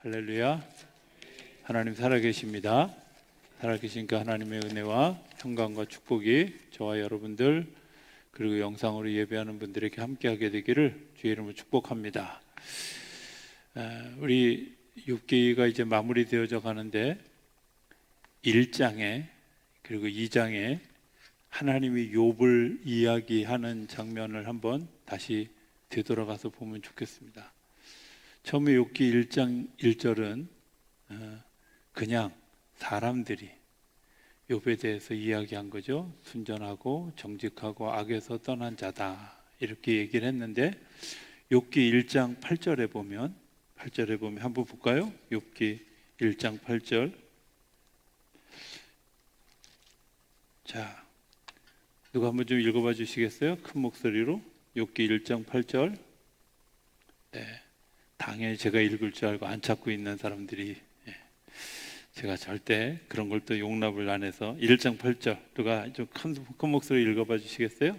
할렐루야. 하나님 살아계십니다. 살아계시니까 하나님의 은혜와 평강과 축복이 저와 여러분들 그리고 영상으로 예배하는 분들에게 함께하게 되기를 주의 이름으로 축복합니다. 우리 욥기가 이제 마무리되어져 가는데 1장에 그리고 2장에 하나님이 욥을 이야기하는 장면을 한번 다시 되돌아가서 보면 좋겠습니다. 처음에 욥기 1장 1절은 그냥 사람들이 욥에 대해서 이야기한 거죠. 순전하고 정직하고 악에서 떠난 자다 이렇게 얘기를 했는데 욥기 1장 8절에 보면 한번 볼까요? 욥기 1장 8절. 자, 누가 한번 좀 읽어봐 주시겠어요? 큰 목소리로. 욥기 1장 8절. 네, 당연히 제가 읽을 줄 알고 안 찾고 있는 사람들이, 제가 절대 그런 걸 또 용납을 안 해서 1장 8절 누가 좀 큰 목소리 읽어봐 주시겠어요?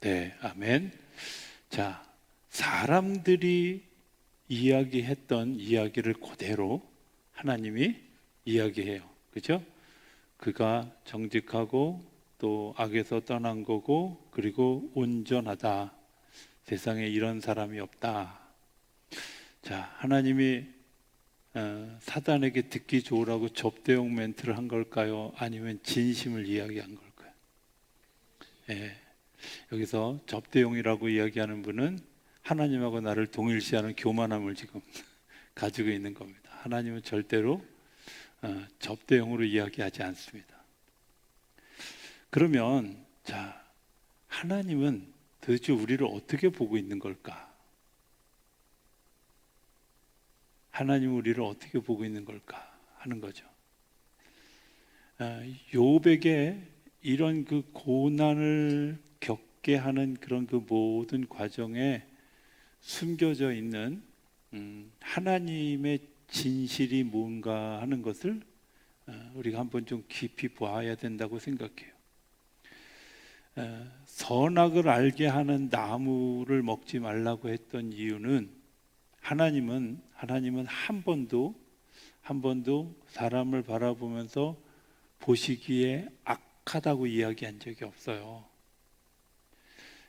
네, 아멘. 자, 사람들이 이야기했던 이야기를 그대로 하나님이 이야기해요. 그죠? 그가 정직하고 또 악에서 떠난 거고 그리고 온전하다. 세상에 이런 사람이 없다. 자, 하나님이 사단에게 듣기 좋으라고 접대용 멘트를 한 걸까요? 아니면 진심을 이야기한 걸까요? 예, 여기서 접대용이라고 이야기하는 분은 하나님하고 나를 동일시하는 교만함을 지금 가지고 있는 겁니다. 하나님은 절대로 접대용으로 이야기하지 않습니다. 그러면 자, 하나님은 도대체 우리를 어떻게 보고 있는 걸까? 하나님은 우리를 어떻게 보고 있는 걸까 하는 거죠. 욥에게 이런 그 고난을 겪게 하는 그런 그 모든 과정에 숨겨져 있는 하나님의 진실이 뭔가 하는 것을 우리가 한번 좀 깊이 보아야 된다고 생각해요. 선악을 알게 하는 나무를 먹지 말라고 했던 이유는 하나님은 한 번도 사람을 바라보면서 보시기에 악하다고 이야기한 적이 없어요.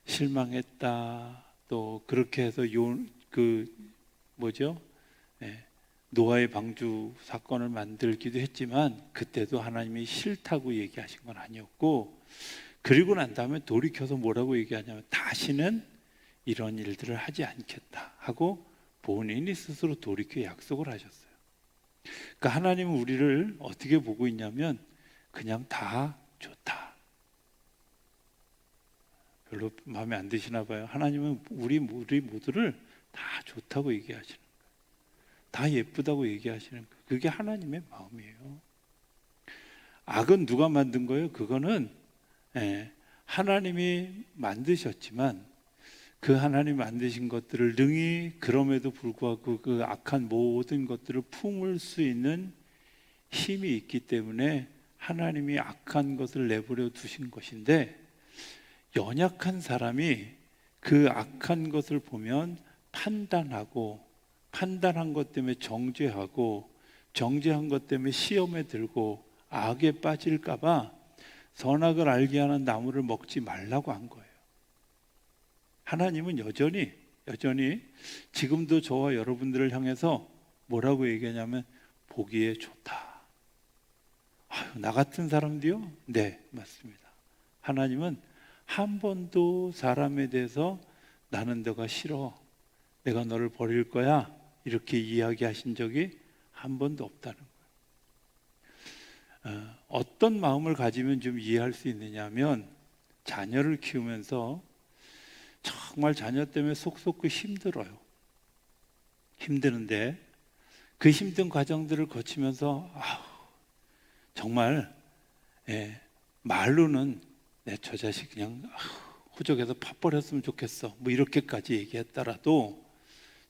실망했다. 또 그렇게 해서 노아의 방주 사건을 만들기도 했지만 그때도 하나님이 싫다고 얘기하신 건 아니었고, 그리고 난 다음에 돌이켜서 뭐라고 얘기하냐면 다시는 이런 일들을 하지 않겠다 하고 본인이 스스로 돌이켜 약속을 하셨어요. 그러니까 하나님은 우리를 어떻게 보고 있냐면 그냥 다 좋다. 별로 마음에 안 드시나 봐요. 하나님은 우리 모두를 다 좋다고 얘기하시는 거예요. 다 예쁘다고 얘기하시는 거예요. 그게 하나님의 마음이에요. 악은 누가 만든 거예요? 그거는 하나님이 만드셨지만 그 하나님 만드신 것들을 능히 그럼에도 불구하고 그 악한 모든 것들을 품을 수 있는 힘이 있기 때문에 하나님이 악한 것을 내버려 두신 것인데, 연약한 사람이 그 악한 것을 보면 판단한 것 때문에 정죄하고 정죄한 것 때문에 시험에 들고 악에 빠질까 봐 선악을 알게 하는 나무를 먹지 말라고 한 거예요. 하나님은 여전히 지금도 저와 여러분들을 향해서 뭐라고 얘기하냐면 보기에 좋다. 아유, 나 같은 사람도요? 네, 맞습니다. 하나님은 한 번도 사람에 대해서 나는 너가 싫어, 내가 너를 버릴 거야 이렇게 이야기하신 적이 한 번도 없다는 거예요. 어떤 마음을 가지면 좀 이해할 수 있느냐면, 자녀를 키우면서 정말 자녀 때문에 속속그 힘들어요. 힘드는데 그 힘든 과정들을 거치면서 정말 말로는 내 저 자식 그냥 호적에서 파 버렸으면 좋겠어 뭐 이렇게까지 얘기했더라도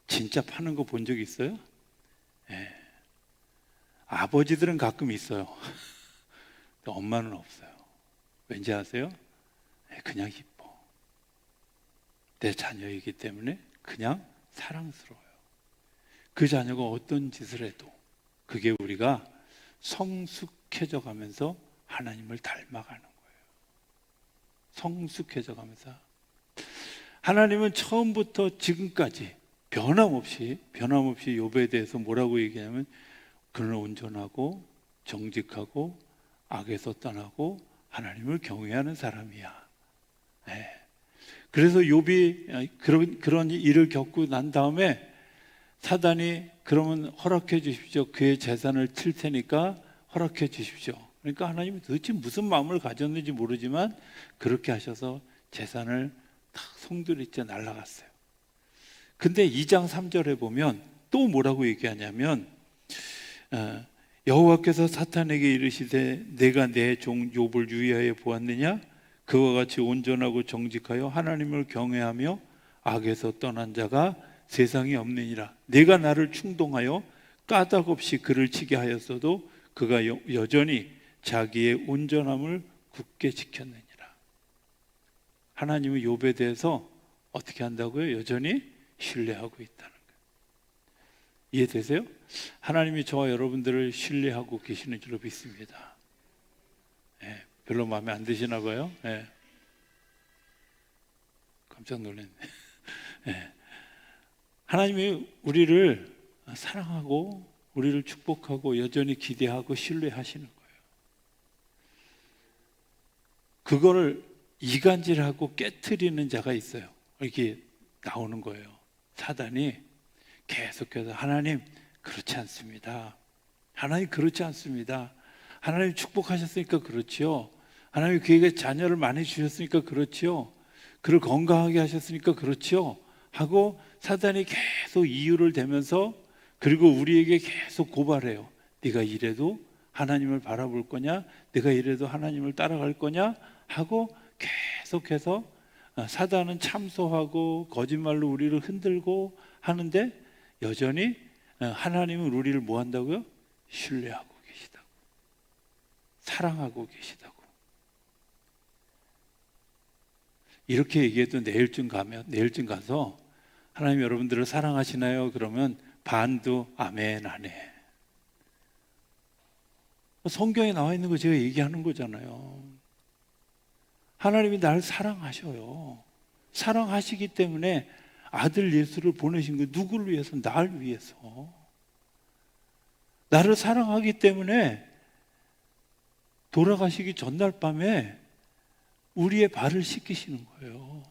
진짜 파는 거 본 적 있어요? 아버지들은 가끔 있어요. 엄마는 없어요. 왠지 아세요? 그냥 기뻐. 내 자녀이기 때문에 그냥 사랑스러워요. 그 자녀가 어떤 짓을 해도 그게 우리가 성숙해져 가면서 하나님을 닮아가는 거예요. 성숙해져 가면서. 하나님은 처음부터 지금까지 변함없이 욥에 대해서 뭐라고 얘기하냐면 그는 온전하고 정직하고 악에서 떠나고 하나님을 경외하는 사람이야. 네. 그래서 욥이 그런 일을 겪고 난 다음에 사단이 그러면 허락해 주십시오. 그의 재산을 칠 테니까 허락해 주십시오. 그러니까 하나님이 도대체 무슨 마음을 가졌는지 모르지만 그렇게 하셔서 재산을 탁 송두리째 날라갔어요. 근데 2장 3절에 보면 또 뭐라고 얘기하냐면 여호와께서 사탄에게 이르시되 내가 내 종 욥을 유의하여 보았느냐? 그와 같이 온전하고 정직하여 하나님을 경외하며 악에서 떠난 자가 세상에 없느니라. 내가 나를 충동하여 까닭 없이 그를 치게 하였어도 그가 여전히 자기의 온전함을 굳게 지켰느니라. 하나님은 욥에 대해서 어떻게 한다고요? 여전히 신뢰하고 있다는 거예요. 이해되세요? 하나님이 저와 여러분들을 신뢰하고 계시는 줄로 믿습니다. 별로 마음에 안 드시나 봐요. 깜짝 놀랐네. 하나님이 우리를 사랑하고 우리를 축복하고 여전히 기대하고 신뢰하시는 거예요. 그거를 이간질하고 깨트리는 자가 있어요. 이렇게 나오는 거예요. 사단이 계속해서 하나님 그렇지 않습니다. 하나님 그렇지 않습니다. 하나님 축복하셨으니까 그렇지요. 하나님 그에게 자녀를 많이 주셨으니까 그렇지요. 그를 건강하게 하셨으니까 그렇지요. 하고 사단이 계속 이유를 대면서 그리고 우리에게 계속 고발해요. 네가 이래도 하나님을 바라볼 거냐? 네가 이래도 하나님을 따라갈 거냐? 하고 계속해서 사단은 참소하고 거짓말로 우리를 흔들고 하는데 여전히 하나님은 우리를 뭐 한다고요? 신뢰하고 계시다고, 사랑하고 계시다고. 이렇게 얘기해도 내일쯤 가서 하나님 여러분들을 사랑하시나요? 그러면 반도 아멘 안 해. 성경에 나와 있는 거 제가 얘기하는 거잖아요. 하나님이 날 사랑하셔요. 사랑하시기 때문에 아들 예수를 보내신 거 누구를 위해서? 날 위해서. 나를 사랑하기 때문에 돌아가시기 전날 밤에 우리의 발을 씻기시는 거예요.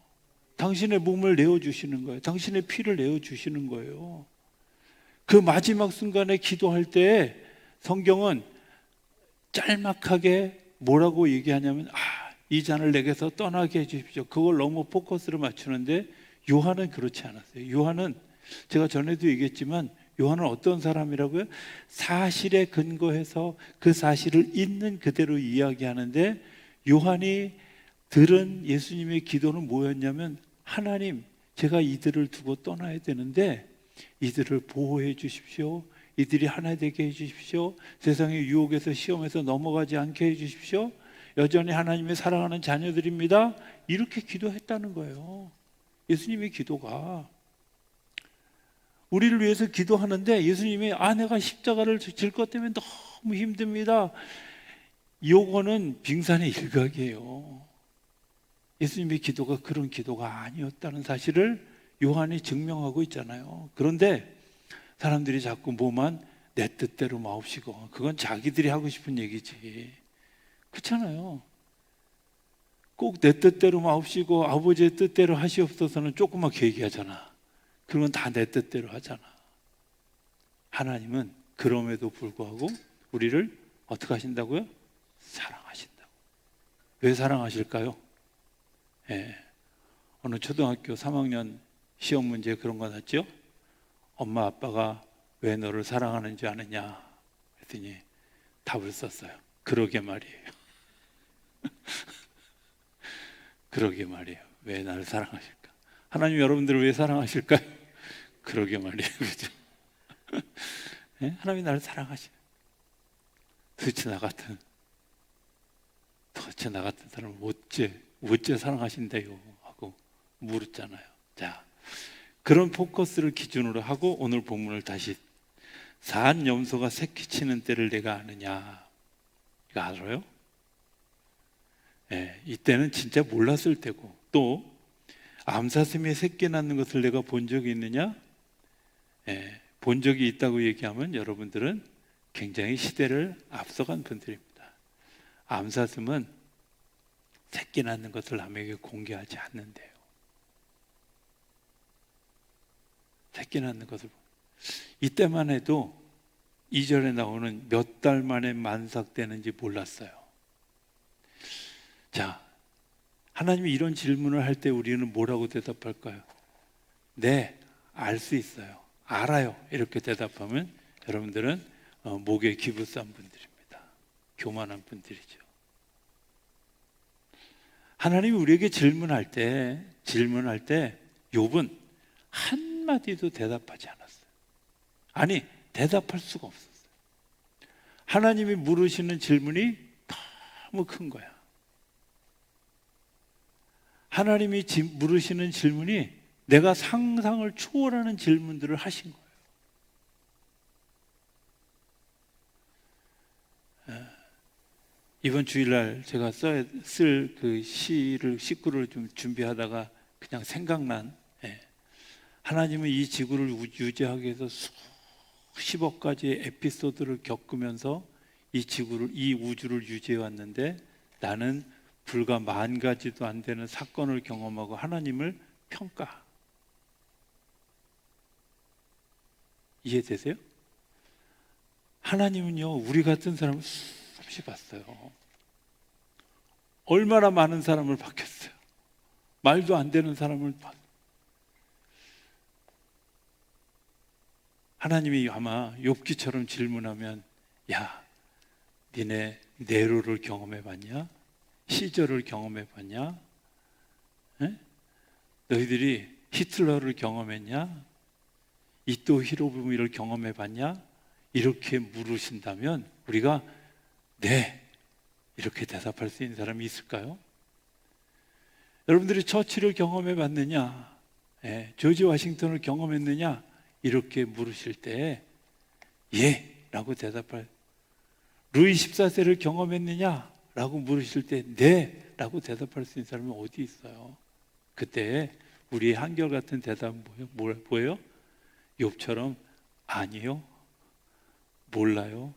당신의 몸을 내어주시는 거예요. 당신의 피를 내어주시는 거예요. 그 마지막 순간에 기도할 때 성경은 짤막하게 뭐라고 얘기하냐면 이 잔을 내게서 떠나게 해주십시오. 그걸 너무 포커스를 맞추는데 요한은 그렇지 않았어요. 요한은 제가 전에도 얘기했지만 요한은 어떤 사람이라고요? 사실에 근거해서 그 사실을 있는 그대로 이야기하는데 요한이 들은 예수님의 기도는 뭐였냐면 하나님 제가 이들을 두고 떠나야 되는데 이들을 보호해 주십시오. 이들이 하나 되게 해 주십시오. 세상의 유혹에서 시험에서 넘어가지 않게 해 주십시오. 여전히 하나님의 사랑하는 자녀들입니다. 이렇게 기도했다는 거예요. 예수님의 기도가 우리를 위해서 기도하는데 예수님이 내가 십자가를 질 것 때문에 너무 힘듭니다. 요거는 빙산의 일각이에요. 예수님의 기도가 그런 기도가 아니었다는 사실을 요한이 증명하고 있잖아요. 그런데 사람들이 자꾸 뭐만 내 뜻대로 마옵시고 그건 자기들이 하고 싶은 얘기지. 그렇잖아요. 꼭 내 뜻대로 마옵시고 아버지의 뜻대로 하시옵소서는 조그맣게 얘기하잖아. 그건 다 내 뜻대로 하잖아. 하나님은 그럼에도 불구하고 우리를 어떻게 하신다고요? 사랑하신다고. 왜 사랑하실까요? 어느 초등학교 3학년 시험 문제 그런 거 났죠? 엄마 아빠가 왜 너를 사랑하는지 아느냐 했더니 답을 썼어요. 그러게 말이에요. 그러게 말이에요. 왜 나를 사랑하실까? 하나님 여러분들을 왜 사랑하실까요? 그러게 말이에요. 그죠? 하나님이 나를 사랑하시네. 도대체 나 같은 도대체 나 같은 사람을 어째 사랑하신대요 하고 물었잖아요. 자, 그런 포커스를 기준으로 하고 오늘 본문을 다시 사한 염소가 새끼치는 때를 내가 아느냐, 이거 알아요? 이때는 진짜 몰랐을 때고, 또 암사슴이 새끼 낳는 것을 내가 본 적이 있느냐? 본 적이 있다고 얘기하면 여러분들은 굉장히 시대를 앞서간 분들입니다. 암사슴은 새끼 낳는 것을 남에게 공개하지 않는데요. 새끼 낳는 것을, 이때만 해도 2절에 나오는 몇 달 만에 만삭되는지 몰랐어요. 자, 하나님이 이런 질문을 할 때 우리는 뭐라고 대답할까요? 네, 알 수 있어요, 알아요, 이렇게 대답하면 여러분들은 목에 기부 싼 분들입니다. 교만한 분들이죠. 하나님이 우리에게 질문할 때 욥은 한마디도 대답하지 않았어요. 아니, 대답할 수가 없었어요. 하나님이 물으시는 질문이 너무 큰 거야. 하나님이 물으시는 질문이 내가 상상을 초월하는 질문들을 하신 거예요. 이번 주일날 제가 쓸 그 시구를 좀 준비하다가 그냥 생각난, 하나님은 이 지구를 유지하기 위해서 수십억 가지의 에피소드를 겪으면서 이 우주를 유지해 왔는데, 나는 불과 10,000가지도 안 되는 사건을 경험하고 하나님을 평가. 이해되세요? 하나님은요, 우리 같은 사람을 수없이 봤어요. 얼마나 많은 사람을 봤겠어요. 말도 안 되는 사람을 봤어요. 하나님이 아마 욥기처럼 질문하면, 야, 니네 네로를 경험해봤냐? 시절을 경험해봤냐? 너희들이 히틀러를 경험했냐? 이토 히로부미를 경험해봤냐? 이렇게 물으신다면 우리가 네, 이렇게 대답할 수 있는 사람이 있을까요? 여러분들이 처치를 경험해봤느냐? 조지 워싱턴을 경험했느냐? 이렇게 물으실 때 예! 라고 대답할, 루이 14세를 경험했느냐? 라고 물으실 때 네! 라고 대답할 수 있는 사람이 어디 있어요? 그때 우리의 한결같은 대답은 뭐예요? 욥처럼 아니요, 몰라요,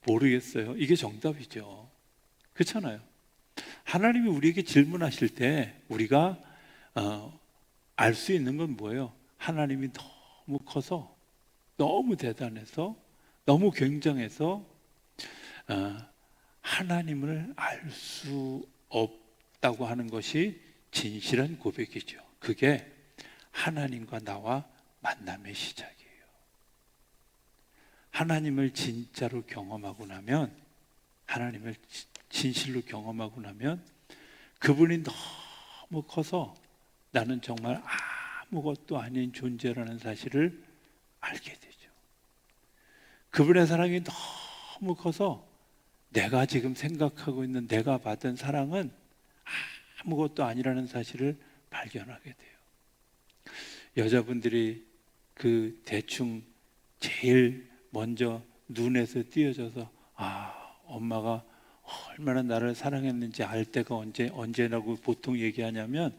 모르겠어요, 이게 정답이죠. 그렇잖아요. 하나님이 우리에게 질문하실 때 우리가 알 수 있는 건 뭐예요? 하나님이 너무 커서, 너무 대단해서, 너무 굉장해서 하나님을 알 수 없다고 하는 것이 진실한 고백이죠. 그게 하나님과 나와 만남의 시작이에요. 하나님을 진짜로 경험하고 나면, 하나님을 진실로 경험하고 나면 그분이 너무 커서 나는 정말 아무것도 아닌 존재라는 사실을 알게 되죠. 그분의 사랑이 너무 커서 내가 지금 생각하고 있는, 내가 받은 사랑은 아무것도 아니라는 사실을 발견하게 돼요. 여자분들이 그 대충 제일 먼저 눈에서 띄어져서 엄마가 얼마나 나를 사랑했는지 알 때가 언제라고 보통 얘기하냐면,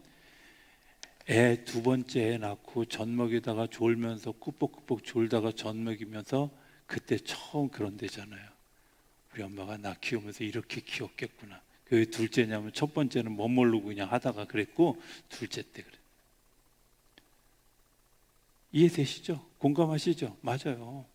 애 2번째 애 낳고 젖 먹이다가 졸면서 꾸벅꾸벅 졸다가 젖 먹이면서 그때 처음 그런 데잖아요. 우리 엄마가 나 키우면서 이렇게 키웠겠구나. 그 둘째냐면 첫 번째는 못 모르고 그냥 하다가 그랬고, 둘째 때 그래. 이해되시죠? 공감하시죠? 맞아요.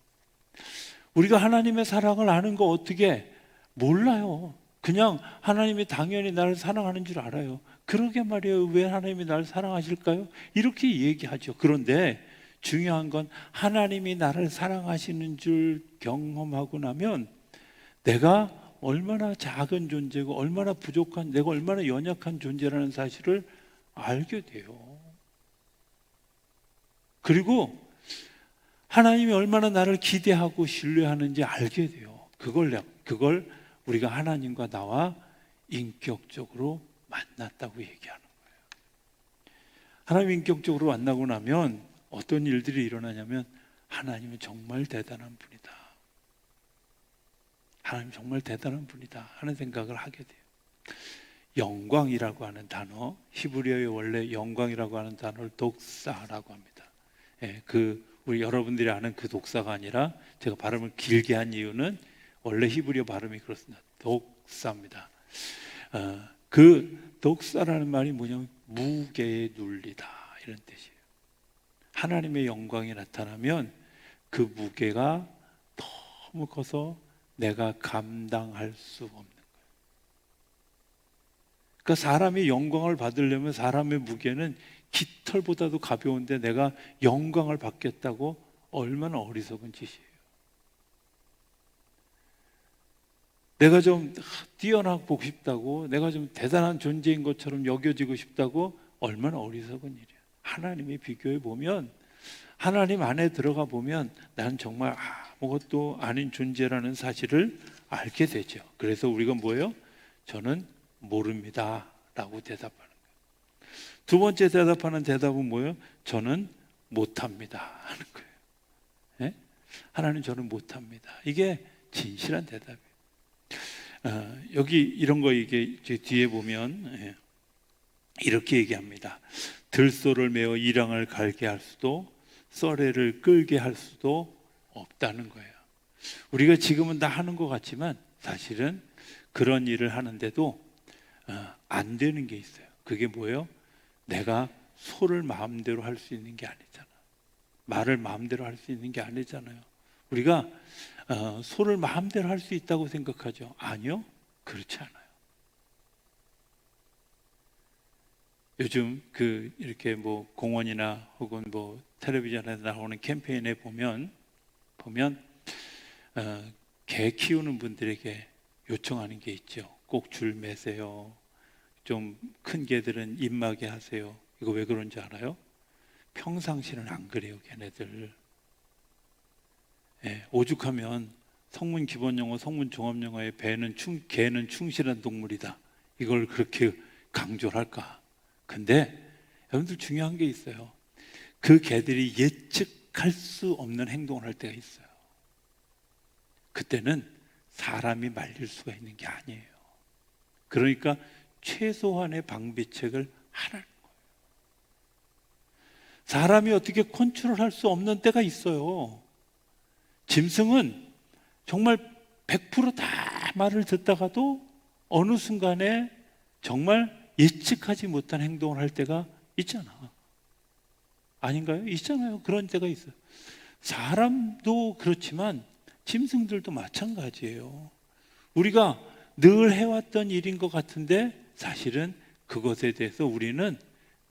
우리가 하나님의 사랑을 아는 거 어떻게 몰라요. 그냥 하나님이 당연히 나를 사랑하는 줄 알아요. 그러게 말이에요. 왜 하나님이 나를 사랑하실까요? 이렇게 얘기하죠. 그런데 중요한 건 하나님이 나를 사랑하시는 줄 경험하고 나면 내가 얼마나 작은 존재고, 얼마나 부족한, 내가 얼마나 연약한 존재라는 사실을 알게 돼요. 그리고 하나님이 얼마나 나를 기대하고 신뢰하는지 알게 돼요. 그걸 우리가 하나님과 나와 인격적으로 만났다고 얘기하는 거예요. 하나님 인격적으로 만나고 나면 어떤 일들이 일어나냐면 하나님은 정말 대단한 분이다. 하나님 정말 대단한 분이다 하는 생각을 하게 돼요. 영광이라고 하는 단어, 히브리어의 원래 영광이라고 하는 단어를 독사라고 합니다. 예, 우리 여러분들이 아는 그 독사가 아니라 제가 발음을 길게 한 이유는 원래 히브리어 발음이 그렇습니다. 독사입니다. 그 독사라는 말이 뭐냐면 무게에 눌리다 이런 뜻이에요. 하나님의 영광이 나타나면 그 무게가 너무 커서 내가 감당할 수 없는 거예요. 그러니까 사람이 영광을 받으려면 사람의 무게는 깃털보다도 가벼운데 내가 영광을 받겠다고 얼마나 어리석은 짓이에요. 내가 좀 뛰어나고 싶다고, 내가 좀 대단한 존재인 것처럼 여겨지고 싶다고 얼마나 어리석은 일이야. 하나님의 비교해 보면, 하나님 안에 들어가 보면 난 정말 아무것도 아닌 존재라는 사실을 알게 되죠. 그래서 우리가 뭐예요? 저는 모릅니다 라고 대답하는 거예요. 두 번째 대답하는 대답은 뭐예요? 저는 못합니다 하는 거예요. 네? 하나님 저는 못합니다. 이게 진실한 대답이에요. 여기 이런 거 이게 뒤에 보면 이렇게 얘기합니다. 들소를 메어 이랑을 갈게 할 수도 썰애를 끌게 할 수도 없다는 거예요. 우리가 지금은 다 하는 것 같지만 사실은 그런 일을 하는데도 안 되는 게 있어요. 그게 뭐예요? 내가 소를 마음대로 할 수 있는 게 아니잖아. 말을 마음대로 할 수 있는 게 아니잖아요. 우리가 소를 마음대로 할 수 있다고 생각하죠. 아니요, 그렇지 않아요. 요즘 이렇게 뭐 공원이나 혹은 뭐 텔레비전에 나오는 캠페인에 보면 개 키우는 분들에게 요청하는 게 있죠. 꼭 줄 매세요. 좀 큰 개들은 입마개 하세요. 이거 왜 그런지 알아요? 평상시는 안 그래요, 걔네들. 오죽하면 성문 기본영어, 성문 종합영어에 개는 충실한 동물이다. 이걸 그렇게 강조를 할까? 근데 여러분들 중요한 게 있어요. 그 개들이 예측할 수 없는 행동을 할 때가 있어요. 그때는 사람이 말릴 수가 있는 게 아니에요. 그러니까 최소한의 방비책을 하라는 거예요. 사람이 어떻게 컨트롤할 수 없는 때가 있어요. 짐승은 정말 100%다 말을 듣다가도 어느 순간에 정말 예측하지 못한 행동을 할 때가 있잖아. 아닌가요? 있잖아요. 그런 때가 있어요. 사람도 그렇지만 짐승들도 마찬가지예요. 우리가 늘 해왔던 일인 것 같은데 사실은 그것에 대해서 우리는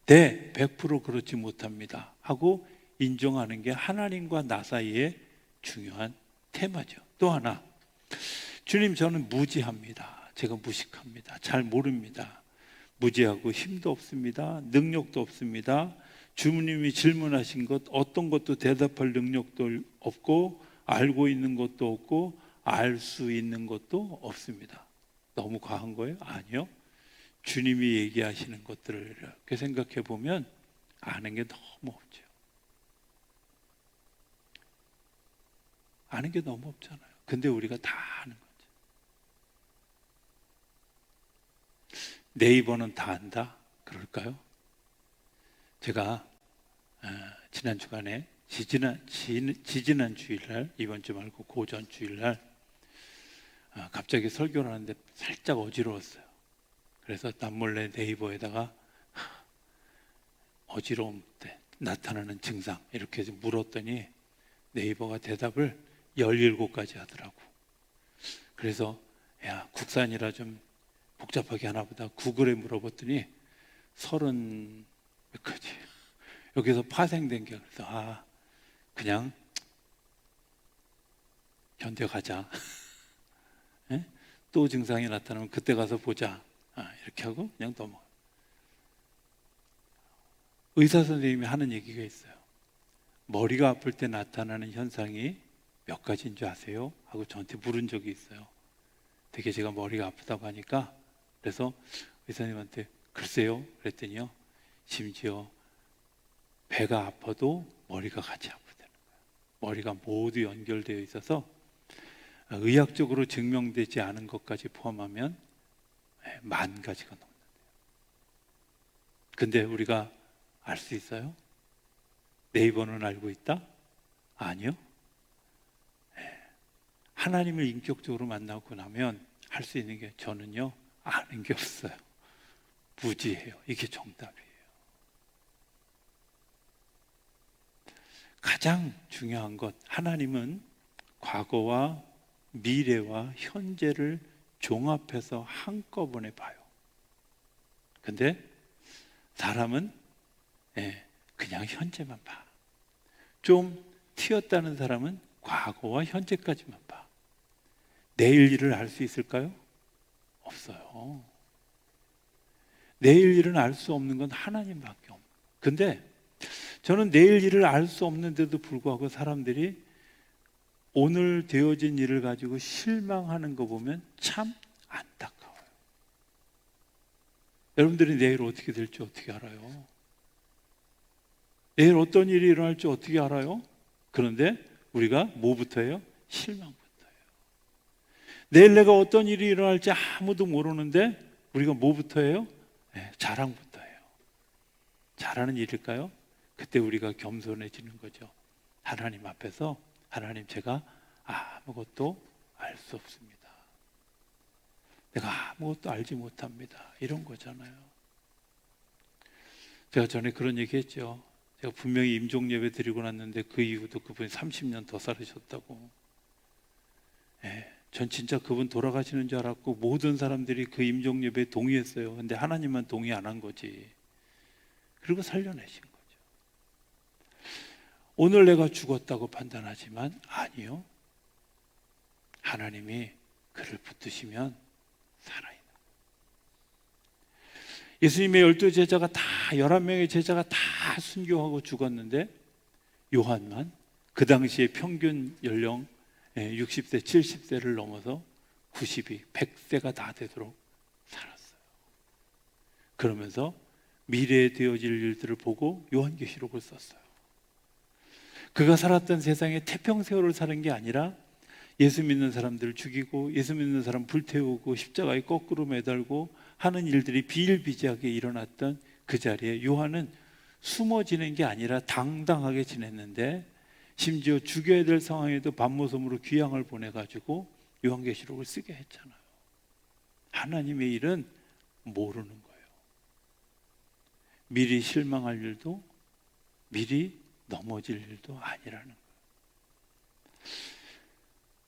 100% 그렇지 못합니다 하고 인정하는 게 하나님과 나 사이의 중요한 테마죠. 또 하나, 주님 저는 무지합니다. 제가 무식합니다. 잘 모릅니다. 무지하고 힘도 없습니다. 능력도 없습니다. 주님이 질문하신 것 어떤 것도 대답할 능력도 없고 알고 있는 것도 없고 알 수 있는 것도 없습니다. 너무 과한 거예요? 아니요. 주님이 얘기하시는 것들을 이렇게 생각해 보면 아는 게 너무 없죠. 아는 게 너무 없잖아요. 근데 우리가 다 아는 거죠. 네이버는 다 안다? 그럴까요? 제가 지난 주간에 지지난 주일날, 이번 주 말고 고전 주일날 갑자기 설교를 하는데 살짝 어지러웠어요. 그래서 남몰래 네이버에다가 어지러움 때 나타나는 증상 이렇게 물었더니 네이버가 대답을 17가지 하더라고. 그래서 야, 국산이라 좀 복잡하게 하나 보다 구글에 물어봤더니 30 몇 가지. 여기서 파생된 게 그래서 그냥 견뎌가자. 예? 또 증상이 나타나면 그때 가서 보자. 이렇게 하고 그냥 넘어가. 의사 선생님이 하는 얘기가 있어요. 머리가 아플 때 나타나는 현상이 몇 가지인 줄 아세요? 하고 저한테 물은 적이 있어요. 되게 제가 머리가 아프다고 하니까 그래서 의사님한테 글쎄요 그랬더니요, 심지어 배가 아파도 머리가 같이 아프다는 거예요. 머리가 모두 연결되어 있어서 의학적으로 증명되지 않은 것까지 포함하면 10,000가지가 넘는데요. 근데 우리가 알 수 있어요? 네이버는 알고 있다? 아니요. 하나님을 인격적으로 만나고 나면 할 수 있는 게, 저는요 아는 게 없어요. 무지해요. 이게 정답이에요. 가장 중요한 것, 하나님은 과거와 미래와 현재를 종합해서 한꺼번에 봐요. 근데 사람은 그냥 현재만 봐. 좀 튀었다는 사람은 과거와 현재까지만 봐. 내일 일을 알 수 있을까요? 없어요. 내일 일은 알 수 없는 건 하나님밖에 없는 거예요. 근데 저는 내일 일을 알 수 없는데도 불구하고 사람들이 오늘 되어진 일을 가지고 실망하는 거 보면 참 안타까워요. 여러분들이 내일 어떻게 될지 어떻게 알아요? 내일 어떤 일이 일어날지 어떻게 알아요? 그런데 우리가 뭐부터 해요? 실망부터 해요. 내일 내가 어떤 일이 일어날지 아무도 모르는데 우리가 뭐부터 해요? 자랑부터 해요. 잘하는 일일까요? 그때 우리가 겸손해지는 거죠. 하나님 앞에서, 하나님, 제가 아무것도 알 수 없습니다. 내가 아무것도 알지 못합니다. 이런 거잖아요. 제가 전에 그런 얘기 했죠. 제가 분명히 임종 예배 드리고 났는데 그 이후도 그분이 30년 더 살으셨다고. 전 진짜 그분 돌아가시는 줄 알았고 모든 사람들이 그 임종 예배에 동의했어요. 근데 하나님만 동의 안 한 거지. 그리고 살려내신 거죠. 오늘 내가 죽었다고 판단하지만 아니요. 하나님이 그를 붙드시면 살아있는 거예요. 예수님의 12제자가 다, 11명의 제자가 다 순교하고 죽었는데 요한만 그 당시에 평균 연령 60세, 70세를 넘어서 90이, 100세가 다 되도록 살았어요. 그러면서 미래에 되어질 일들을 보고 요한계시록을 썼어요. 그가 살았던 세상에 태평세월을 사는 게 아니라 예수 믿는 사람들을 죽이고 예수 믿는 사람 불태우고 십자가에 거꾸로 매달고 하는 일들이 비일비재하게 일어났던 그 자리에 요한은 숨어지는 게 아니라 당당하게 지냈는데, 심지어 죽여야 될 상황에도 밤모섬으로 귀양을 보내가지고 요한계시록을 쓰게 했잖아요. 하나님의 일은 모르는 거예요. 미리 실망할 일도 미리 넘어질 일도 아니라는 거예요.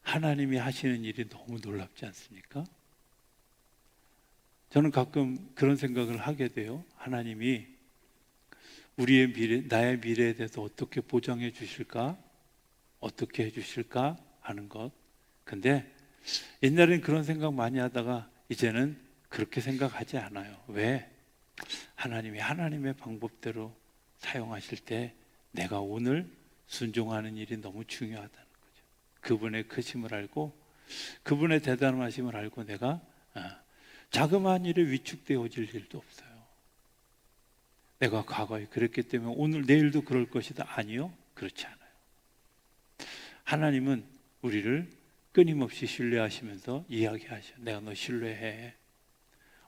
하나님이 하시는 일이 너무 놀랍지 않습니까? 저는 가끔 그런 생각을 하게 돼요. 하나님이 우리의 미래, 나의 미래에 대해서 어떻게 보장해 주실까? 어떻게 해 주실까? 하는 것. 근데 옛날에는 그런 생각 많이 하다가 이제는 그렇게 생각하지 않아요. 왜? 하나님이 하나님의 방법대로 사용하실 때 내가 오늘 순종하는 일이 너무 중요하다는 거죠. 그분의 크심을 알고 그분의 대단하심을 알고 내가 자그마한 일에 위축되어질 일도 없어요. 내가 과거에 그랬기 때문에 오늘 내일도 그럴 것이다. 아니요, 그렇지 않아요. 하나님은 우리를 끊임없이 신뢰하시면서 이야기하셔. 내가 너 신뢰해.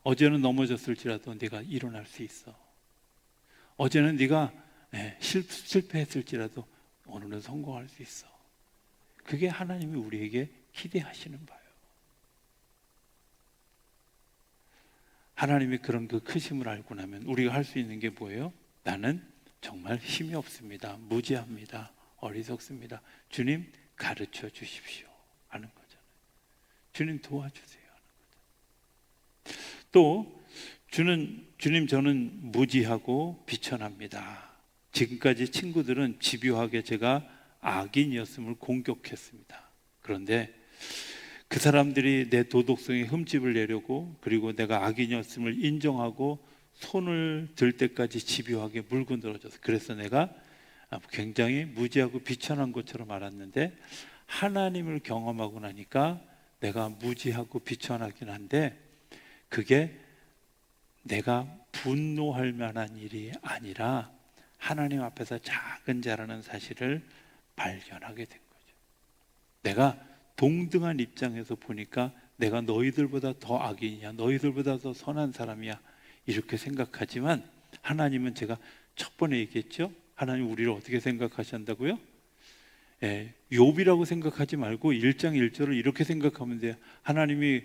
어제는 넘어졌을지라도 네가 일어날 수 있어. 어제는 네가 실패했을지라도 오늘은 성공할 수 있어. 그게 하나님이 우리에게 기대하시는 바예요. 하나님이 그런 그 크심을 알고 나면 우리가 할 수 있는 게 뭐예요? 나는 정말 힘이 없습니다. 무지합니다. 어리석습니다. 주님 가르쳐 주십시오 하는 거잖아요. 주님 도와주세요 하는 거죠. 또 주님 저는 무지하고 비천합니다. 지금까지 친구들은 집요하게 제가 악인이었음을 공격했습니다. 그런데 그 사람들이 내 도덕성에 흠집을 내려고, 그리고 내가 악인이었음을 인정하고 손을 들 때까지 집요하게 물고 늘어져서, 그래서 내가 굉장히 무지하고 비천한 것처럼 알았는데 하나님을 경험하고 나니까 내가 무지하고 비천하긴 한데 그게 내가 분노할 만한 일이 아니라 하나님 앞에서 작은 자라는 사실을 발견하게 된 거죠. 내가 동등한 입장에서 보니까 내가 너희들보다 더 악인이야, 너희들보다 더 선한 사람이야, 이렇게 생각하지만 하나님은, 제가 첫 번에 얘기했죠, 하나님 우리를 어떻게 생각하신다고요? 욥이라고 생각하지 말고 1장 1절을 이렇게 생각하면 돼요. 하나님이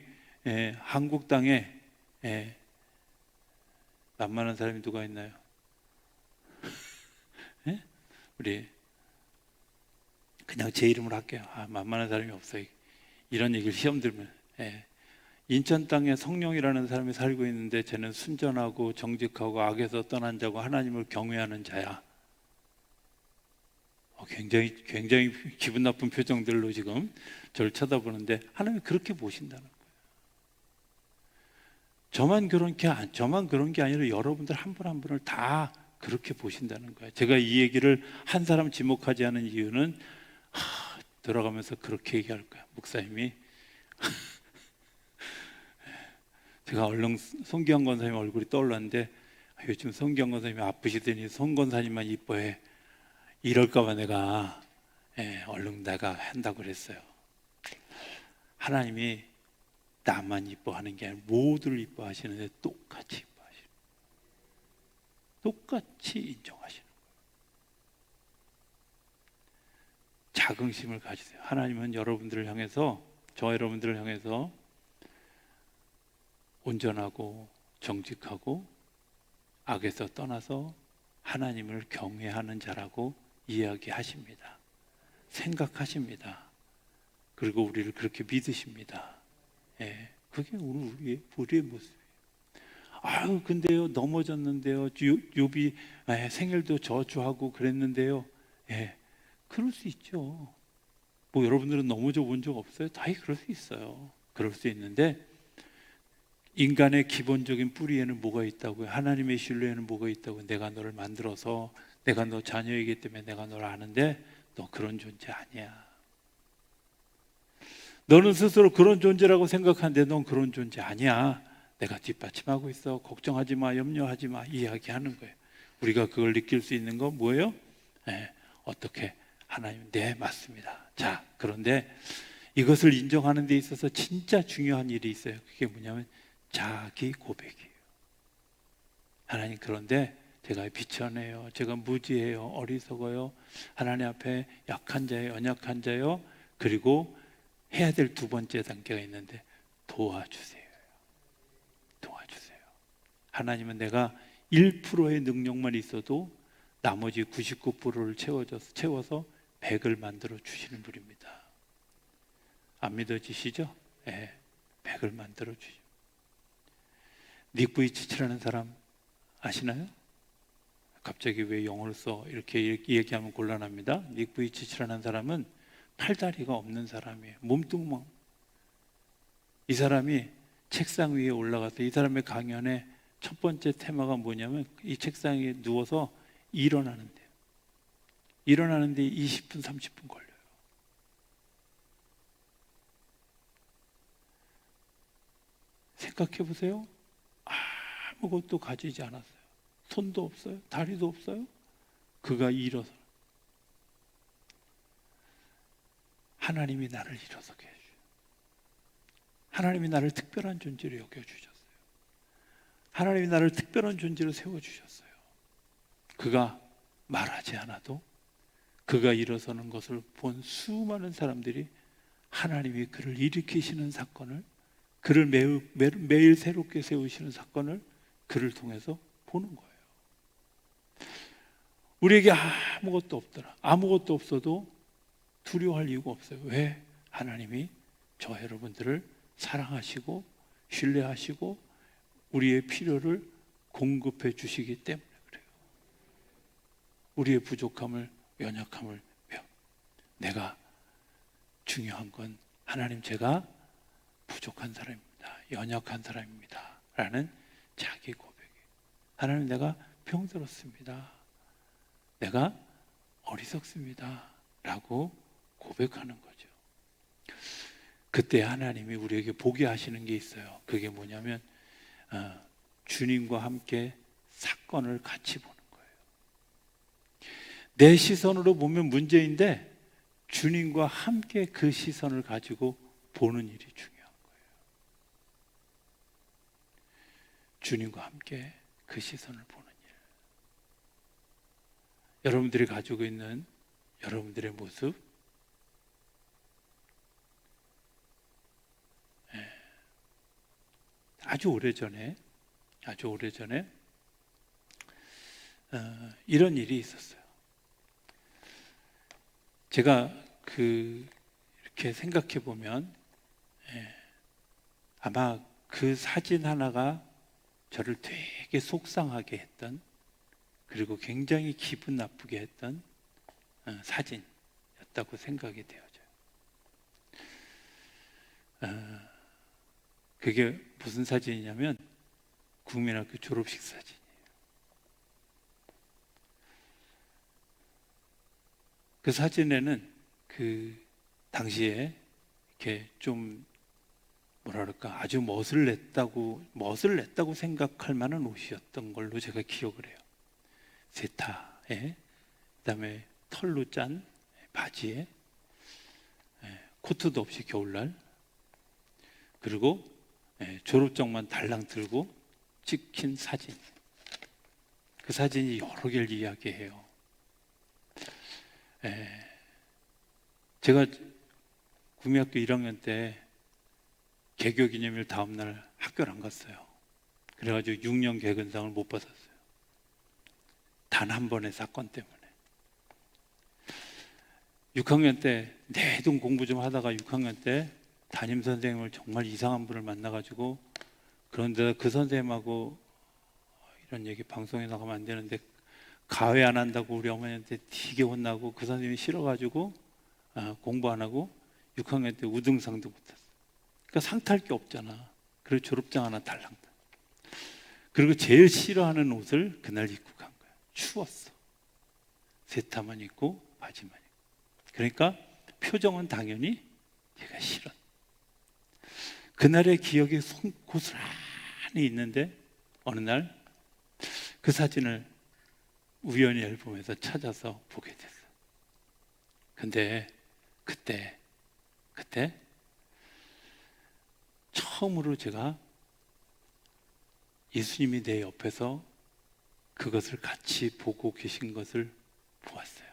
한국 땅에 만만한 사람이 누가 있나요? 우리 그냥 제 이름으로 할게요. 만만한 사람이 없어요. 이런 얘기를 시험 들면, 인천 땅에 성령이라는 사람이 살고 있는데 쟤는 순전하고 정직하고 악에서 떠난 자고 하나님을 경외하는 자야. 굉장히 기분 나쁜 표정들로 지금 저를 쳐다보는데 하나님이 그렇게 보신다는 거예요. 저만 그런 게 아니라 여러분들 한 분 한 분을 다 그렇게 보신다는 거예요. 제가 이 얘기를 한 사람 지목하지 않은 이유는 들어가면서 그렇게 얘기할 거야. 목사님이 제가 얼른 송기환 권사님 얼굴이 떠올랐는데, 요즘 송기환 권사님이 아프시더니 송 권사님만 이뻐해, 이럴까 봐 내가 얼른 내가 한다고 그랬어요. 하나님이 나만 이뻐하는 게 아니라 모두를 이뻐하시는데 똑같이 이뻐하시는, 똑같이 인정하시는 거예요. 자긍심을 가지세요. 하나님은 여러분들을 향해서, 저 여러분들을 향해서 온전하고 정직하고 악에서 떠나서 하나님을 경외하는 자라고 이야기하십니다. 생각하십니다. 그리고 우리를 그렇게 믿으십니다. 그게 우리의 모습이에요. 근데요, 넘어졌는데요, 욥이 생일도 저주하고 그랬는데요. 그럴 수 있죠. 뭐 여러분들은 넘어져 본 적 없어요? 다 그럴 수 있어요. 그럴 수 있는데, 인간의 기본적인 뿌리에는 뭐가 있다고요? 하나님의 신뢰에는 뭐가 있다고? 내가 너를 만들어서, 내가 너 자녀이기 때문에 내가 너를 아는데 너 그런 존재 아니야. 너는 스스로 그런 존재라고 생각하는데 넌 그런 존재 아니야. 내가 뒷받침하고 있어. 걱정하지 마, 염려하지 마, 이야기하는 거예요. 우리가 그걸 느낄 수 있는 건 뭐예요? 어떻게? 하나님, 네, 맞습니다. 자, 그런데 이것을 인정하는 데 있어서 진짜 중요한 일이 있어요. 그게 뭐냐면 자기 고백이에요. 하나님, 그런데 제가 비천해요, 제가 무지해요, 어리석어요, 하나님 앞에 약한 자예요, 연약한 자예요. 그리고 해야 될 두 번째 단계가 있는데, 도와주세요. 도와주세요. 하나님은 내가 1%의 능력만 있어도 나머지 99%를 채워서 100을 만들어 주시는 분입니다. 안 믿어지시죠? 100을 만들어 주시죠. 닉 부이치치라는 사람 아시나요? 갑자기 왜 영어를 써? 이렇게 얘기하면 곤란합니다. 닉 부이치치라는 사람은 팔다리가 없는 사람이에요. 몸뚱만. 이 사람이 책상 위에 올라가서, 이 사람의 강연의 첫 번째 테마가 뭐냐면 이 책상 위에 누워서 일어나는데 20분 30분 걸려요. 생각해 보세요. 아무것도 가지지 않았어요. 손도 없어요. 다리도 없어요. 그가 일어서, 하나님이 나를 일어서게 해주셔요. 하나님이 나를 특별한 존재로 여겨주셨어요. 하나님이 나를 특별한 존재로 세워주셨어요. 그가 말하지 않아도 그가 일어서는 것을 본 수많은 사람들이 하나님이 그를 일으키시는 사건을, 그를 매일 새롭게 세우시는 사건을 그를 통해서 보는 거예요. 우리에게 아무것도 없더라, 아무것도 없어도 두려워할 이유가 없어요. 왜? 하나님이 저 여러분들을 사랑하시고 신뢰하시고 우리의 필요를 공급해 주시기 때문에 그래요. 우리의 부족함을, 연약함을 배워. 내가 중요한 건, 하나님, 제가 부족한 사람입니다, 연약한 사람입니다 라는 자기 고백이에요. 하나님, 내가 병들었습니다, 내가 어리석습니다 라고 고백하는 거죠. 그때 하나님이 우리에게 보게 하시는 게 있어요. 그게 뭐냐면 주님과 함께 사건을 같이 보는 거예요. 내 시선으로 보면 문제인데 주님과 함께 그 시선을 가지고 보는 일이 중요한 거예요. 주님과 함께 그 시선을 보는 일. 여러분들이 가지고 있는 여러분들의 모습, 아주 오래전에 이런 일이 있었어요. 제가 이렇게 생각해 보면 아마 그 사진 하나가 저를 되게 속상하게 했던, 그리고 굉장히 기분 나쁘게 했던 사진이었다고 생각이 되어져요. 그게 무슨 사진이냐면 국민학교 졸업식 사진이에요. 그 사진에는 그 당시에 이렇게 좀 뭐랄까 아주 멋을 냈다고 생각할 만한 옷이었던 걸로 제가 기억을 해요. 세타에, 그다음에 털로 짠 바지에, 코트도 없이 겨울날, 그리고 졸업장만 달랑 들고 찍힌 사진. 그 사진이 여러 개를 이야기해요. 제가 구미학교 1학년 때 개교 기념일 다음날 학교를 안 갔어요. 그래가지고 6년 개근상을 못 받았어요. 단 한 번의 사건 때문에. 6학년 때 내동 공부 좀 하다가 6학년 때 담임 선생님을 정말 이상한 분을 만나가지고, 그런데 그 선생님하고 이런 얘기 방송에 나가면 안 되는데 가회 안 한다고 우리 어머니한테 되게 혼나고, 그 선생님이 싫어가지고 공부 안 하고 6학년 때 우등상도 못했어. 그러니까 상 탈 게 없잖아. 그리고 졸업장 하나 달랑. 그리고 제일 싫어하는 옷을 그날 입고 간 거야. 추웠어. 세타만 입고 바지만 입고. 그러니까 표정은 당연히 얘가 싫어. 그날의 기억이 고스란히 있는데 어느 날 그 사진을 우연히 앨범에서 찾아서 보게 됐어요. 근데 그때 처음으로 제가 예수님이 내 옆에서 그것을 같이 보고 계신 것을 보았어요.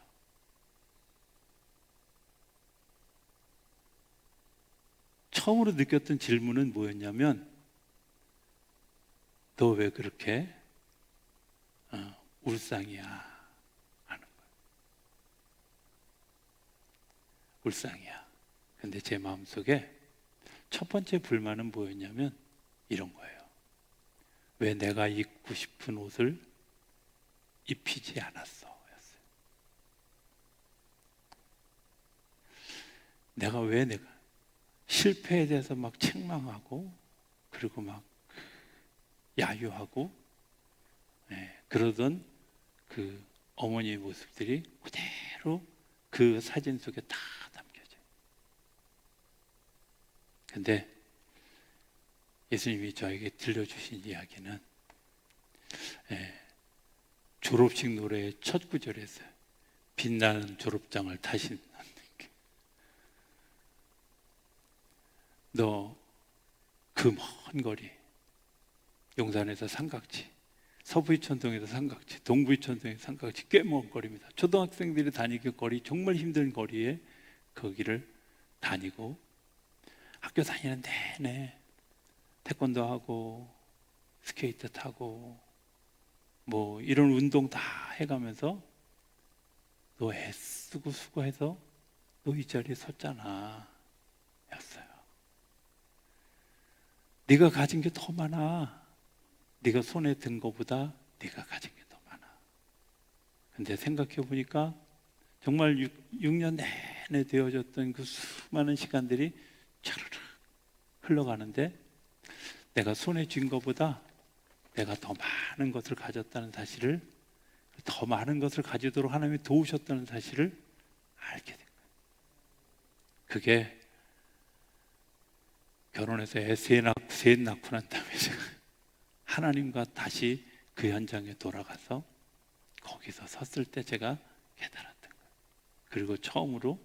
처음으로 느꼈던 질문은 뭐였냐면, 너 왜 그렇게 울상이야? 하는 거예요. 울상이야. 근데 제 마음속에 첫 번째 불만은 뭐였냐면 이런 거예요. 왜 내가 입고 싶은 옷을 입히지 않았어? 였어요. 내가 실패에 대해서 막 책망하고, 그리고 막 야유하고, 그러던 그 어머니의 모습들이 그대로 그 사진 속에 다 담겨져요. 근데 예수님이 저에게 들려주신 이야기는 졸업식 노래의 첫 구절에서 빛나는 졸업장을 타신, 너 그 먼 거리, 용산에서 삼각지, 서부이천동에서 삼각지, 동부이천동에서 삼각지, 꽤 먼 거리입니다. 초등학생들이 다니기 거리, 정말 힘든 거리에 거기를 다니고, 학교 다니는 내내 태권도 하고 스케이트 타고 뭐 이런 운동 다 해가면서 너 애쓰고 수고해서 너 이 자리에 섰잖아 였어요. 네가 가진 게 더 많아. 네가 손에 든 것보다 네가 가진 게 더 많아. 근데 생각해 보니까 정말 6년 내내 되어졌던 그 수많은 시간들이 차르르 흘러가는데, 내가 손에 쥔 것보다 내가 더 많은 것을 가졌다는 사실을, 더 많은 것을 가지도록 하나님이 도우셨다는 사실을 알게 된 거예요. 그게 결혼해서 셋 낳고 난 다음에 제가 하나님과 다시 그 현장에 돌아가서 거기서 섰을 때 제가 깨달았던 거예요. 그리고 처음으로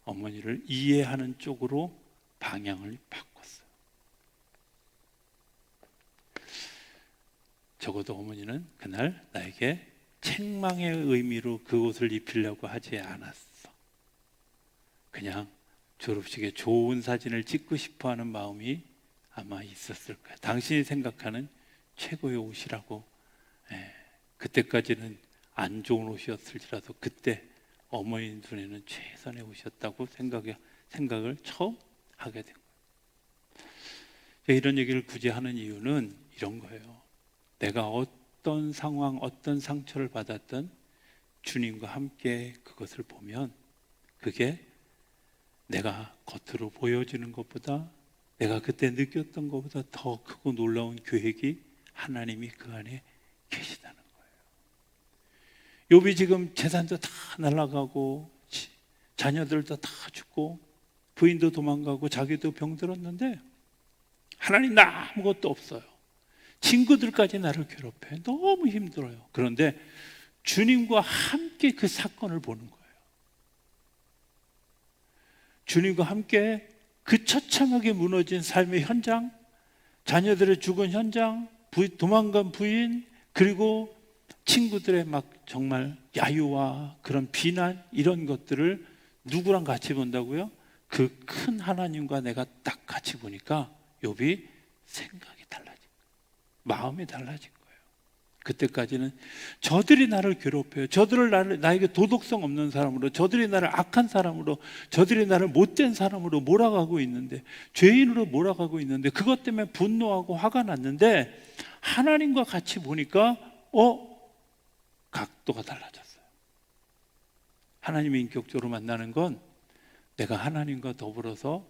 어머니를 이해하는 쪽으로 방향을 바꿨어요. 적어도 어머니는 그날 나에게 책망의 의미로 그 옷을 입히려고 하지 않았어. 그냥 졸업식에 좋은 사진을 찍고 싶어하는 마음이 아마 있었을 거예요. 당신이 생각하는 최고의 옷이라고. 그때까지는 안 좋은 옷이었을지라도 그때 어머니 눈에는 최선의 옷이었다고 생각을 처음 하게 된 거예요. 이런 얘기를 굳이 하는 이유는 이런 거예요. 내가 어떤 상황, 어떤 상처를 받았던 주님과 함께 그것을 보면 그게 내가 겉으로 보여지는 것보다 내가 그때 느꼈던 것보다 더 크고 놀라운 계획이 하나님이 그 안에 계시다는 거예요. 욥이 지금 재산도 다 날아가고 자녀들도 다 죽고 부인도 도망가고 자기도 병들었는데 하나님 나 아무것도 없어요. 친구들까지 나를 괴롭혀. 너무 힘들어요. 그런데 주님과 함께 그 사건을 보는 거예요. 주님과 함께 그 처참하게 무너진 삶의 현장, 자녀들의 죽은 현장, 도망간 부인, 그리고 친구들의 막 정말 야유와 그런 비난, 이런 것들을 누구랑 같이 본다고요? 그 큰 하나님과 내가 딱 같이 보니까 욥이 생각이 달라진 거예요. 마음이 달라진 거예요. 그때까지는 저들이 나를 괴롭혀요. 저들을 나에게 도덕성 없는 사람으로, 저들이 나를 악한 사람으로, 저들이 나를 못된 사람으로 몰아가고 있는데, 죄인으로 몰아가고 있는데, 그것 때문에 분노하고 화가 났는데 하나님과 같이 보니까 각도가 달라졌어요. 하나님의 인격적으로 만나는 건 내가 하나님과 더불어서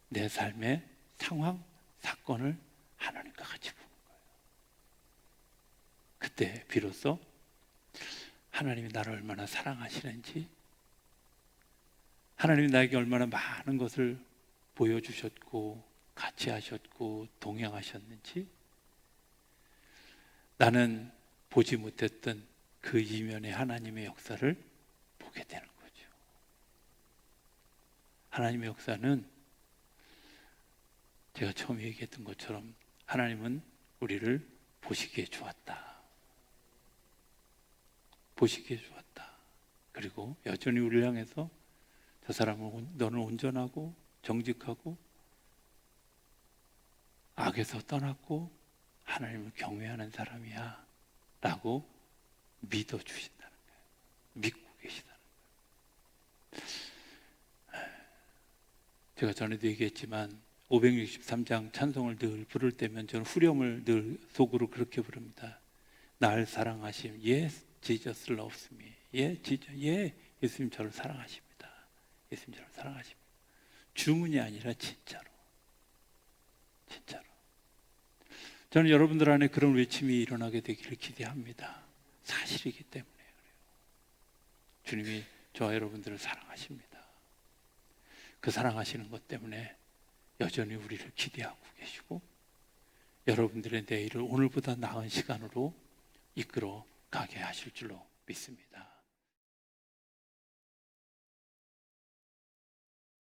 내 삶의 상황, 사건을 하나님과 같이 보는 거예요. 그때 비로소 하나님이 나를 얼마나 사랑하시는지, 하나님이 나에게 얼마나 많은 것을 보여주셨고 같이 하셨고 동행하셨는지, 나는 보지 못했던 그 이면의 하나님의 역사를 보게 되는 거죠. 하나님의 역사는 제가 처음 얘기했던 것처럼 하나님은 우리를 보시기에 좋았다. 보시기에 좋았다. 그리고 여전히 우리를 향해서 저 사람은 너는 온전하고 정직하고 악에서 떠났고 하나님을 경외하는 사람이야 라고 믿어주신다는 거예요. 믿고 계시다는 거예요. 제가 전에도 얘기했지만 563장 찬송을 늘 부를 때면 저는 후렴을 늘 속으로 그렇게 부릅니다. 날 사랑하심, Jesus loves me. 예수님 저를 사랑하십니다. 예수님 저를 사랑하십니다. 주문이 아니라 진짜로. 저는 여러분들 안에 그런 외침이 일어나게 되기를 기대합니다. 사실이기 때문에 그래요. 주님이 저와 여러분들을 사랑하십니다. 그 사랑하시는 것 때문에 여전히 우리를 기대하고 계시고 여러분들의 내일을 오늘보다 나은 시간으로 이끌어 가게 하실 줄로 믿습니다.